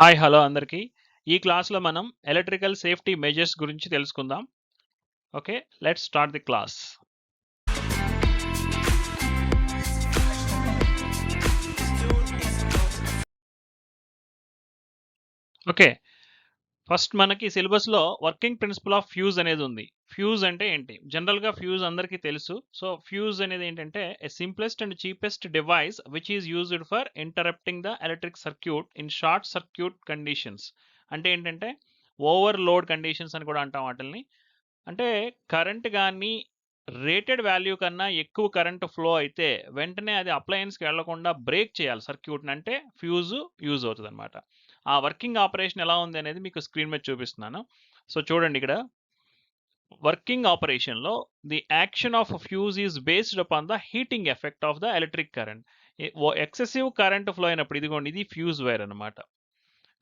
Hi hello అందరికీ ఈ క్లాస్లో మనం ఎలక్ట్రికల్ సేఫ్టీ మెజర్స్ గురించి తెలుసుకుందాం. Okay, let's start the class. Okay, first మనకి సిలబస్లో వర్కింగ్ ప్రిన్సిపల్ ఆఫ్ ఫ్యూజ్ అనేది ఉంది. ఫ్యూజ్ అంటే ఏంటి? జనరల్గా ఫ్యూజ్ అందరికీ తెలుసు. సో ఫ్యూజ్ అనేది ఏంటంటే a simplest and cheapest device which is used for interrupting the electric circuit in short circuit conditions. అంటే ఏంటంటే ఓవర్ లోడ్ కండిషన్స్ అని కూడా అంటాం వాటిని. అంటే కరెంట్ కానీ రేటెడ్ వాల్యూ కన్నా ఎక్కువ కరెంట్ ఫ్లో అయితే వెంటనే అది అప్లయన్స్కి వెళ్లకుండా బ్రేక్ చేయాలి సర్క్యూట్ని, అంటే ఫ్యూజ్ యూజ్ అవుతుంది అనమాట. ఆ వర్కింగ్ ఆపరేషన్ ఎలా ఉంది అనేది మీకు స్క్రీన్ మీద చూపిస్తున్నాను. సో చూడండి, ఇక్కడ వర్కింగ్ ఆపరేషన్లో the action of fuse is based upon the heating effect of the electric current. Excessive current flow అయినప్పుడు, ఇదిగోండి ఇది ఫ్యూజ్ వైర్ అనమాట.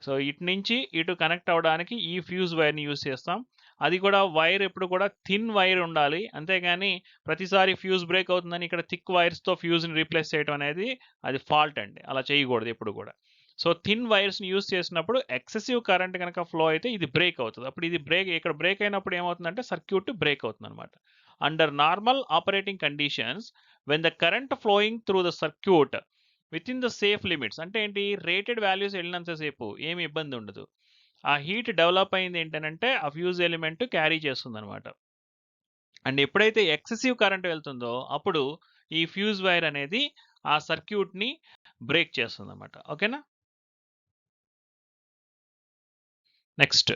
సో ఇటు నుంచి ఇటు కనెక్ట్ అవ్వడానికి ఈ ఫ్యూజ్ వైర్ని యూజ్ చేస్తాం. అది కూడా వైర్ ఎప్పుడు కూడా థిన్ వైర్ ఉండాలి, అంతేగాని ప్రతిసారి ఫ్యూజ్ బ్రేక్ అవుతుందని ఇక్కడ థిక్ వైర్స్తో ఫ్యూజ్ని రీప్లేస్ చేయడం అనేది అది ఫాల్ట్ అండి. అలా చేయకూడదు ఎప్పుడు కూడా. సో థిన్ వైర్స్ని యూజ్ చేసినప్పుడు ఎక్సెసివ్ కరెంట్ కనుక ఫ్లో అయితే ఇది బ్రేక్ అవుతుంది. అప్పుడు ఇది ఇక్కడ బ్రేక్ అయినప్పుడు ఏమవుతుందంటే సర్క్యూట్ బ్రేక్ అవుతుంది అనమాట. Under normal operating conditions when the current flowing through the circuit with in the safe limits, అంటే ఏంటి, రేటెడ్ వాల్యూస్ వెళ్ళినంతసేపు ఏమి ఇబ్బంది ఉండదు. ఆ హీట్ డెవలప్ అయింది ఏంటంటే ఆ ఫ్యూజ్ ఎలిమెంట్ క్యారీ చేస్తుంది అనమాట. అండ్ ఎప్పుడైతే ఎక్సెసివ్ కరెంట్ వెళ్తుందో అప్పుడు ఈ ఫ్యూజ్ వైర్ అనేది ఆ సర్క్యూట్ని బ్రేక్ చేస్తుంది అనమాట. ఓకేనా. Next,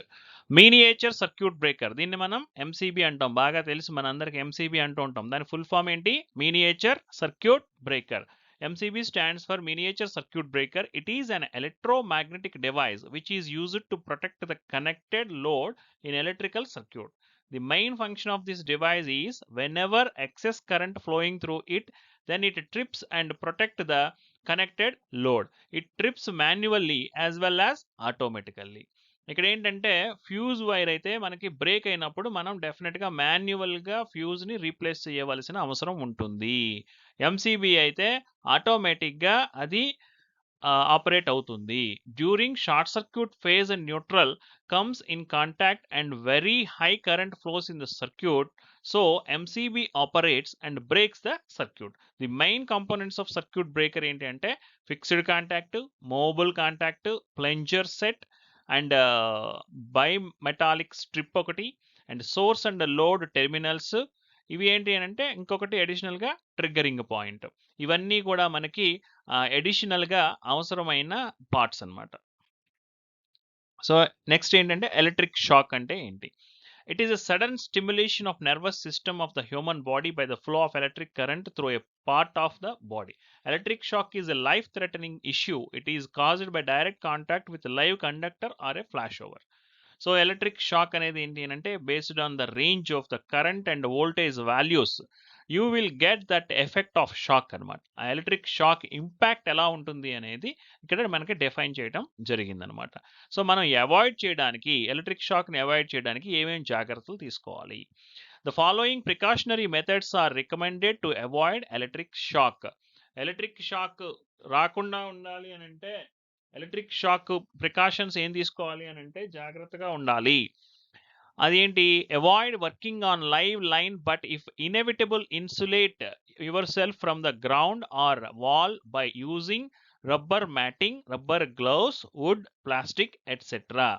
miniature circuit breaker. దీన్ని మనం ఎంసీబీ అంటాం, బాగా తెలుసు మనందరికి ఎంసీబీ అంటూ ఉంటాం. దాని ఫుల్ ఫామ్ ఏంటి? Miniature circuit breaker. MCB stands for miniature circuit breaker. It is an electromagnetic device which is used to protect the connected load in electrical circuit. The main function of this device is whenever excess current flowing through it, then it trips and protect the connected load. It trips manually as well as automatically. ఇక్కడ ఏంటంటే fuse wire అయితే మనకి break అయినప్పుడు మనం డెఫినెట్గా మాన్యువల్గా ఫ్యూజ్ని replace చేయవలసిన అవసరం ఉంటుంది. ఎంసీబీ అయితే ఆటోమేటిక్గా అది ఆపరేట్ అవుతుంది. During short circuit phase and neutral comes in contact and very high current flows in the circuit. So MCB operates and breaks the circuit. The main components of circuit breaker ఏంటి అంటే fixed contact, movable contact, plunger set and bimetallic strip ఒకటి, and source and load terminals. ఇవి ఏంటి అని అంటే ఇంకొకటి అడిషనల్గా triggering point. ఇవన్నీ కూడా మనకి అడిషనల్గా అవసరమైన పార్ట్స్ అన్నమాట. సో నెక్స్ట్ ఏంటంటే ఎలక్ట్రిక్ షాక్ అంటే ఏంటి? It is a sudden stimulation of nervous system of the human body by the flow of electric current through a part of the body. Electric shock is a life-threatening issue. It is caused by direct contact with a live conductor or a flashover. So electric shock అనేది ఏంటి అంటే based on the range of the current and voltage values you will get that effect of shock అనమాట. ఆ electric shock impact ఎలా ఉంటుంది అనేది ఇక్కడ మనకి డిఫైన్ చేయడం జరిగిందనమాట. సో మనం అవాయిడ్ చేయడానికి, ఎలక్ట్రిక్ షాక్ని అవాయిడ్ చేయడానికి ఏమేమి జాగ్రత్తలు తీసుకోవాలి? The following precautionary methods are recommended to avoid electric shock. Electric shock రాకుండా ఉండాలి అని అంటే ఎలక్ట్రిక్ షాక్ ప్రికాషన్స్ ఏం తీసుకోవాలి అని అంటే జాగ్రత్తగా ఉండాలి. అదేంటి? Avoid working on live line but if inevitable insulate yourself from the ground or wall by using rubber matting, rubber gloves, wood, plastic etcetera.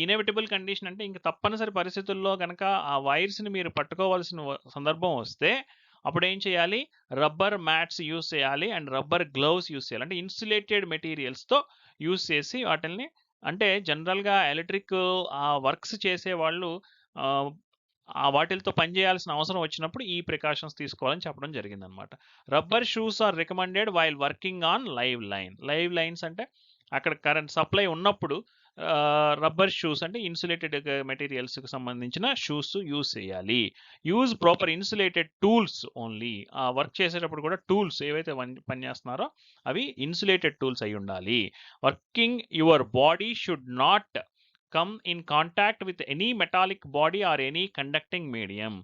Inevitable condition అంటే ఇంకా తప్పనిసరి పరిస్థితుల్లో కనుక ఆ వైర్స్ని మీరు పట్టుకోవాల్సిన సందర్భం వస్తే అప్పుడు ఏం చేయాలి? రబ్బర్ మ్యాట్స్ యూస్ చేయాలి అండ్ రబ్బర్ గ్లౌస్ యూస్ చేయాలి. అంటే ఇన్సులేటెడ్ మెటీరియల్స్తో యూస్ చేసి వాటిల్ని, అంటే జనరల్గా ఎలక్ట్రిక్ వర్క్స్ చేసే వాళ్ళు వాటితో పనిచేయాల్సిన అవసరం వచ్చినప్పుడు ఈ ప్రికాషన్స్ తీసుకోవాలని చెప్పడం జరిగిందనమాట. Rubber shoes are recommended while working on live line. Live lines అంటే అక్కడ కరెంట్ సప్లై ఉన్నప్పుడు రబ్బర్ షూస్ అంటే ఇన్సులేటెడ్ మెటీరియల్స్కి సంబంధించిన షూస్ యూస్ చేయాలి. Use proper insulated tools only. Work చేసేటప్పుడు కూడా టూల్స్ ఏవైతే పనిచేస్తున్నారో అవి ఇన్సులేటెడ్ టూల్స్ అయి ఉండాలి. Working your body should not come in contact with any metallic body or any conducting medium.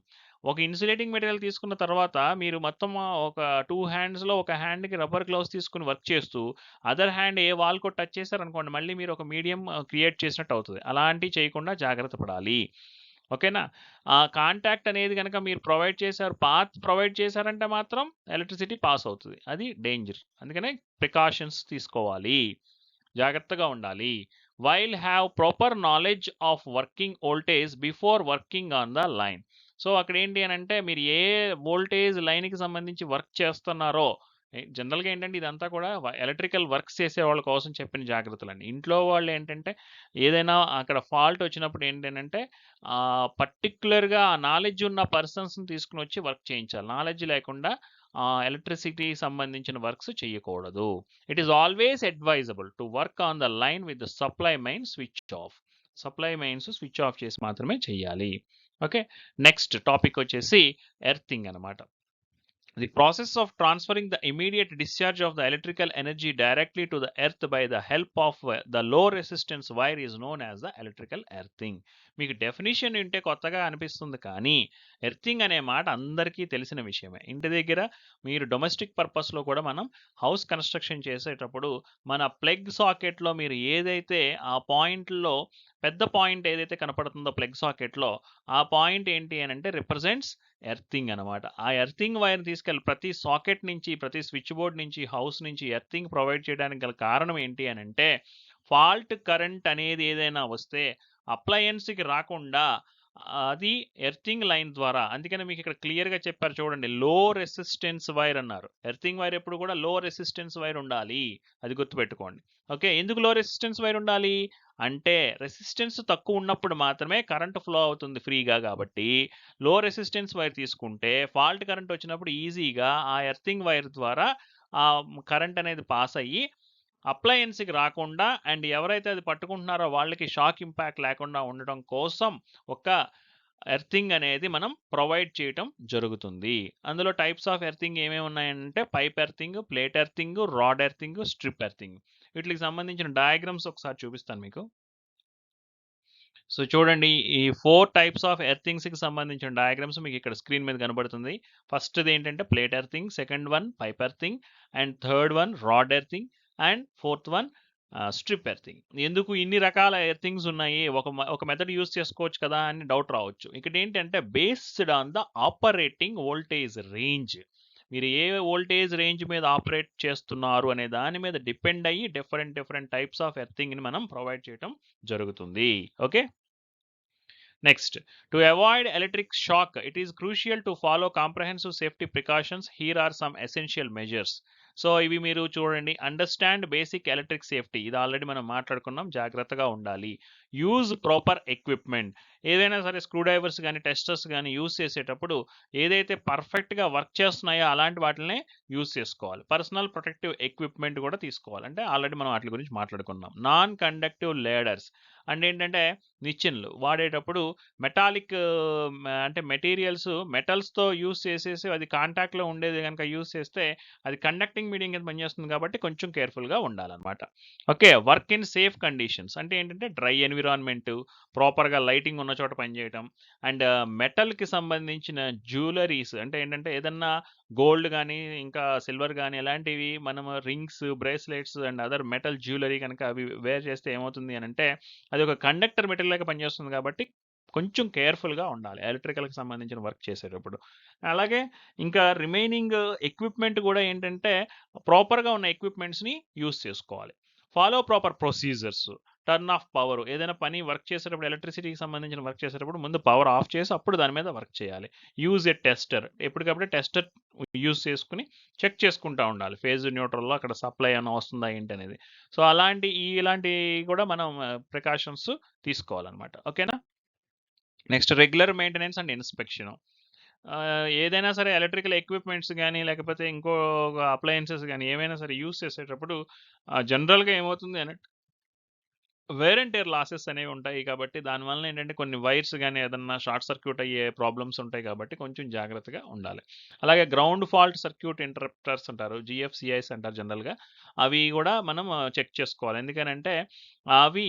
ఒక ఇన్సులేటింగ్ మెటీరియల్ తీసుకున్న తర్వాత మీరు మొత్తం ఒక 2 హ్యాండ్స్‌లో ఒక హ్యాండ్‌కి రబ్బర్ గ్లౌస్ తీసుకొని వర్క్ చేస్తూ, అదర్ హ్యాండ్ ఏ వాల్‌కో టచ్ చేశారనుకోండి, మళ్ళీ మీరు ఒక మీడియం క్రియేట్ చేసినట్టు అవుతది. అలాంటివి చేయకుండా జాగ్రత్త పడాలి. ఓకేనా? కాంటాక్ట్ అనేది గనక మీరు ప్రొవైడ్ చేశారు, పాత్ ప్రొవైడ్ చేశారంటే మాత్రం ఎలక్ట్రిసిటీ పాస్ అవుతది. అది డేంజర్. అందుకనే ప్రికాషన్స్ తీసుకోవాలి. జాగ్రత్తగా ఉండాలి. While have proper knowledge of working voltage before working on the line. So అక్కడ ఏంటి అని అంటే మీరు ఏ వోల్టేజ్ లైన్‌కి సంబంధించి వర్క్ చేస్తున్నారో, జనరల్‌గా ఏంటంటే ఇదంతా కూడా ఎలక్ట్రికల్ వర్క్స్ చేసే వాళ్ళ కోసం చెప్పిన జాగ్రత్తలండి. ఇంట్లో వాళ్ళు ఏంటంటే ఏదైనా అక్కడ ఫాల్ట్ వచ్చినప్పుడు ఏంటనంటే పర్టిక్యులర్‌గా ఆ నాలెడ్జ్ ఉన్న పర్సన్స్‌ని తీసుకొనొచ్చి వర్క్ చేయించాలి. నాలెడ్జ్ లేకుండా ఎలక్ట్రిసిటీ సంబంధించిన వర్క్స్ చేయకూడదు. It is always advisable to work on the line with the supply main switch off. Supply mains switch off చేసి మాత్రమే చేయాలి. ఓకే. నెక్స్ట్ టాపిక్ వచ్చేసి ఎర్తింగ్ అనమాట. The process of transferring the immediate discharge of the electrical energy directly to the earth by the help of the low resistance wire is known as the electrical earthing. మీకు definition వింటే కొత్తగా అనిపిస్తుంది కానీ earthing అనే మాట అందరికీ తెలిసిన విషయమే. ఇంటి దగ్గర మీరు డొమెస్టిక్ పర్పస్లో కూడా మనం హౌస్ కన్స్ట్రక్షన్ చేసేటప్పుడు మన ప్లగ్ సాకెట్లో మీరు ఏదైతే ఆ పాయింట్లో పెద్ద పాయింట్ ఏదైతే కనపడుతుందో ప్లగ్ సాకెట్లో, ఆ పాయింట్ ఏంటి అని అంటే రిప్రజెంట్స్ ఎర్తింగ్ అనమాట. ఆ ఎర్తింగ్ వైర్ తీసుకెళ్ళి ప్రతి సాకెట్ నుంచి, ప్రతి స్విచ్ బోర్డ్ నుంచి, హౌస్ నుంచి ఎర్తింగ్ ప్రొవైడ్ చేయడానికి గల కారణం ఏంటి అని అంటే, ఫాల్ట్ కరెంట్ అనేది ఏదైనా వస్తే అప్లయన్స్‌కి రాకుండా అది ఎర్తింగ్ లైన్ ద్వారా. అందుకని మీకు ఇక్కడ క్లియర్‌గా చెప్పారు చూడండి. లో రెసిస్టెన్స్ వైర్ అన్నారు. ఎర్తింగ్ వైర్ ఎప్పుడు కూడా లో రెసిస్టెన్స్ వైర్ ఉండాలి. అది గుర్తుపెట్టుకోండి. ఓకే. ఎందుకు లో రెసిస్టెన్స్ వైర్ ఉండాలి అంటే, రెసిస్టెన్స్ తక్కువ ఉన్నప్పుడు మాత్రమే కరెంట్ ఫ్లో అవుతుంది ఫ్రీగా. కాబట్టి లో రెసిస్టెన్స్ వైర్ తీసుకుంటే ఫాల్ట్ కరెంట్ వచ్చినప్పుడు ఈజీగా ఆ ఎర్తింగ్ వైర్ ద్వారా ఆ కరెంట్ అనేది పాస్ అయ్యి అప్లయన్స్‌కి రాకుండా అండ్ ఎవరైతే అది పట్టుకుంటున్నారో వాళ్ళకి షాక్ ఇంపాక్ట్ లేకుండా ఉండడం కోసం ఒక ఎర్తింగ్ అనేది మనం ప్రొవైడ్ చేయటం జరుగుతుంది. అందులో టైప్స్ ఆఫ్ ఎర్తింగ్ ఏమేమి ఉన్నాయంటే pipe earthing, plate earthing, rod earthing, strip earthing. వీటికి సంబంధించిన డయాగ్రామ్స్ ఒకసారి చూపిస్తాను మీకు. సో చూడండి, ఈ 4 టైప్స్ ఆఫ్ ఎర్తింగ్స్‌కి సంబంధించిన డయాగ్రామ్స్ మీకు ఇక్కడ స్క్రీన్ మీద కనబడుతుంది. ఫస్ట్‌ది ఏంటంటే plate earthing, second one pipe earthing, and third one rod earthing, and fourth one strip earthing. ఎందుకు ఇన్ని రకాల ఎర్తింగ్స్ ఉన్నాయి? ఒక మెథడ్ యూజ్ చేసుకోవచ్చు కదా అని డౌట్ రావచ్చు. ఇక్కడ ఏంటంటే based on the operating voltage range. మీరు ఏ వోల్టేజ్ రేంజ్ మీద ఆపరేట్ చేస్తున్నారు అనే దాని మీద డిపెండ్ అయ్యి డిఫరెంట్ టైప్స్ ఆఫ్ ఎర్తింగ్‌ని మనం ప్రొవైడ్ చేయటం జరుగుతుంది. Okay. Next, to avoid electric shock, it is crucial to follow comprehensive safety precautions. Here are some essential measures. So ఇవి మీరు చూడండి. Understand basic electric safety. ఇది ఆల్రెడీ మనం మాట్లాడుకున్నాం. జాగ్రత్తగా ఉండాలి. Use proper equipment. ఏదైనా సరే స్క్రూ డ్రైవర్స్ కానీ టెస్టర్స్ కానీ యూజ్ చేసేటప్పుడు ఏదైతే పర్ఫెక్ట్గా వర్క్ చేస్తున్నాయో అలాంటి వాటినే యూజ్ చేసుకోవాలి. పర్సనల్ ప్రొటెక్టివ్ ఎక్విప్మెంట్ కూడా తీసుకోవాలి. అంటే ఆల్రెడీ మనం వాటి గురించి మాట్లాడుకున్నాం. నాన్ కండక్టివ్ లేడర్స్ అంటే ఏంటంటే నిచ్చెనలు వాడేటప్పుడు మెటాలిక్ అంటే మెటీరియల్స్ మెటల్స్తో యూజ్ చేసేసి అది కాంటాక్ట్లో ఉండేది కనుక యూజ్ చేస్తే అది కండక్టింగ్ మీడియం కింద పనిచేస్తుంది కాబట్టి కొంచెం కేర్ఫుల్గా ఉండాలన్నమాట. Okay. Work in safe conditions అంటే ఏంటంటే డ్రై ఎన్విరాన్మెంట్, ప్రాపర్గా లైటింగ్ ఉన్న చోట పనిచేయటం, అండ్ మెటల్కి సంబంధించిన జ్యువెలరీస్ అంటే ఏంటంటే ఏదన్నా గోల్డ్ కానీ ఇంకా సిల్వర్ కానీ ఎలాంటివి మనం rings, bracelets and other metal jewellery కనుక అవి వేర్ చేస్తే ఏమవుతుంది అని అంటే అది ఒక కండక్టర్ మెటీరియల్ లాగా పనిచేస్తుంది కాబట్టి కొంచెం కేర్ఫుల్గా ఉండాలి ఎలక్ట్రికల్కి సంబంధించిన వర్క్ చేసేటప్పుడు. అలాగే ఇంకా రిమైనింగ్ ఎక్విప్మెంట్ కూడా ఏంటంటే ప్రాపర్గా ఉన్న ఎక్విప్మెంట్స్ని యూస్ చేసుకోవాలి. Follow proper procedures. Turn off power. ఏదైనా పని వర్క్ చేసేటప్పుడు ఎలక్ట్రిసిటీకి సంబంధించిన వర్క్ చేసేటప్పుడు ముందు పవర్ ఆఫ్ చేసి అప్పుడు దాని మీద వర్క్ చేయాలి. Use a tester. ఎప్పటికప్పుడు టెస్టర్ యూజ్ చేసుకుని చెక్ చేసుకుంటూ ఉండాలి. ఫేజ్ న్యూట్రల్లో అక్కడ సప్లై ఏమైనా వస్తుందా ఏంటి అనేది. సో ఇలాంటి కూడా మనం ప్రికాషన్స్ తీసుకోవాలన్నమాట. ఓకేనా. Next regular maintenance and inspection. ఏదైనా సరే ఎలక్ట్రికల్ ఎక్విప్మెంట్స్ కానీ లేకపోతే ఇంకో అప్లయన్సెస్ కానీ ఏమైనా సరే యూజ్ చేసేటప్పుడు జనరల్గా ఏమవుతుంది అని వేర్ అండ్ టేర్ లాసెస్ అనేవి ఉంటాయి కాబట్టి దానివల్ల ఏంటంటే కొన్ని వైర్స్ కానీ ఏదన్నా షార్ట్ సర్క్యూట్ అయ్యే ప్రాబ్లమ్స్ ఉంటాయి కాబట్టి కొంచెం జాగ్రత్తగా ఉండాలి. అలాగే గ్రౌండ్ ఫాల్ట్ సర్క్యూట్ ఇంటరప్టర్స్ అంటారు, జిఎఫ్సిఐస్ అంటారు జనరల్గా. అవి కూడా మనం చెక్ చేసుకోవాలి. ఎందుకనంటే అవి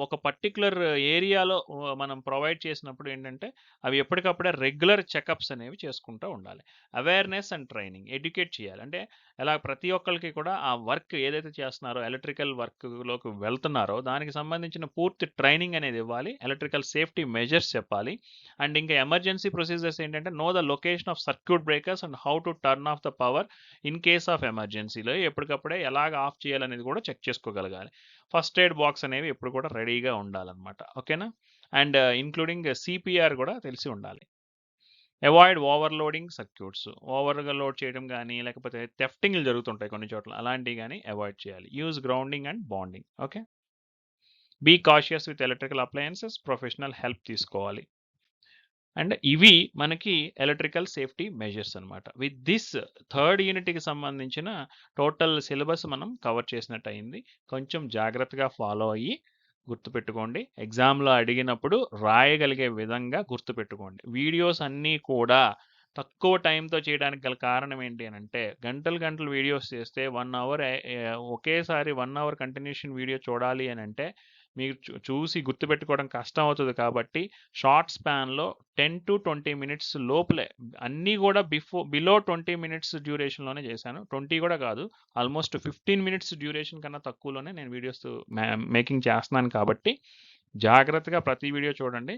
ఒక పర్టికులర్ ఏరియాలో మనం ప్రొవైడ్ చేసినప్పుడు ఏంటంటే అవి ఎప్పటికప్పుడే రెగ్యులర్ చెకప్స్ అనేవి చేసుకుంటూ ఉండాలి. అవేర్నెస్ అండ్ ట్రైనింగ్, ఎడ్యుకేట్ చేయాలి. అంటే ఎలా ప్రతి ఒక్కరికి కూడా ఆ వర్క్ ఏదైతే చేస్తున్నారో ఎలక్ట్రికల్ వర్క్లోకి వెళ్తున్నారో దానికి సంబంధించిన పూర్తి ట్రైనింగ్ అనేది ఇవ్వాలి. ఎలక్ట్రికల్ సేఫ్టీ మెజర్స్ చెప్పాలి. అండ్ ఇంకా ఎమర్జెన్సీ ప్రొసీజర్స్ ఏంటంటే know the location of circuit breakers and how to turn off the power in case of ఎమర్జెన్సీలో ఎప్పటికప్పుడే ఎలాగ ఆఫ్ చేయాలనేది కూడా చెక్ చేసుకోగలగాలి. ఫస్ట్ ఎయిడ్ బాక్స్ అనేవి ఎప్పుడు కూడా రెడీగా ఉండాలన్నమాట. ఓకేనా? అండ్ ఇంక్లూడింగ్ సిపిఆర్ కూడా తెలిసి ఉండాలి. అవాయిడ్ ఓవర్లోడింగ్ సర్క్యూట్స్, ఓవర్గా లోడ్ చేయడం కానీ లేకపోతే థెఫ్టింగ్లు జరుగుతుంటాయి కొన్ని చోట్ల, అలాంటివి కానీ అవాయిడ్ చేయాలి. Use grounding and bonding. Okay, be cautious with electrical appliances, professional help తీసుకోవాలి. అండ్ ఇవి మనకి ఎలక్ట్రికల్ సేఫ్టీ మెజర్స్ అనమాట. విత్ దిస్ థర్డ్ యూనిట్కి సంబంధించిన టోటల్ సిలబస్ మనం కవర్ చేసినట్టు అయింది. కొంచెం జాగ్రత్తగా ఫాలో అయ్యి గుర్తుపెట్టుకోండి. ఎగ్జామ్లో అడిగినప్పుడు రాయగలిగే విధంగా గుర్తుపెట్టుకోండి. వీడియోస్ అన్నీ కూడా తక్కువ టైంతో చేయడానికి గల కారణం ఏంటి అని అంటే గంటలు గంటలు వీడియోస్ చేస్తే 1 అవర్ ఒకేసారి 1 అవర్ కంటిన్యూషన్ వీడియో చూడాలి అని అంటే మీరు చూసి గుర్తుపెట్టుకోవడం కష్టం అవుతుంది. కాబట్టి షార్ట్ స్పాన్లో 10 to 20 మినిట్స్ లోపలే అన్నీ కూడా బిలో 20 మినిట్స్ డ్యూరేషన్లోనే చేశాను. 20 కూడా కాదు, ఆల్మోస్ట్ 15 మినిట్స్ డ్యూరేషన్ కన్నా తక్కువలోనే నేను వీడియోస్ మేకింగ్ చేస్తున్నాను. కాబట్టి జాగ్రత్తగా ప్రతి వీడియో చూడండి.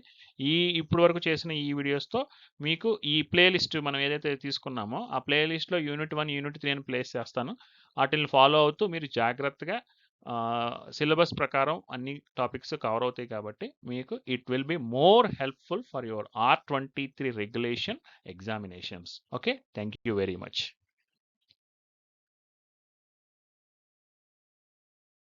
ఇప్పుడు వరకు చేసిన ఈ వీడియోస్తో మీకు ఈ ప్లేలిస్ట్ మనం ఏదైతే తీసుకున్నామో ఆ ప్లేలిస్ట్లో యూనిట్ 1, యూనిట్ 3 అని ప్లేస్ చేస్తాను. వాటిని ఫాలో అవుతూ మీరు జాగ్రత్తగా సిలబస్ ప్రకారం అన్ని టాపిక్స్ కవర్ అవుతాయి. కాబట్టి మీకు it will be more helpful for your R23 regulation examinations. Okay, thank you very much.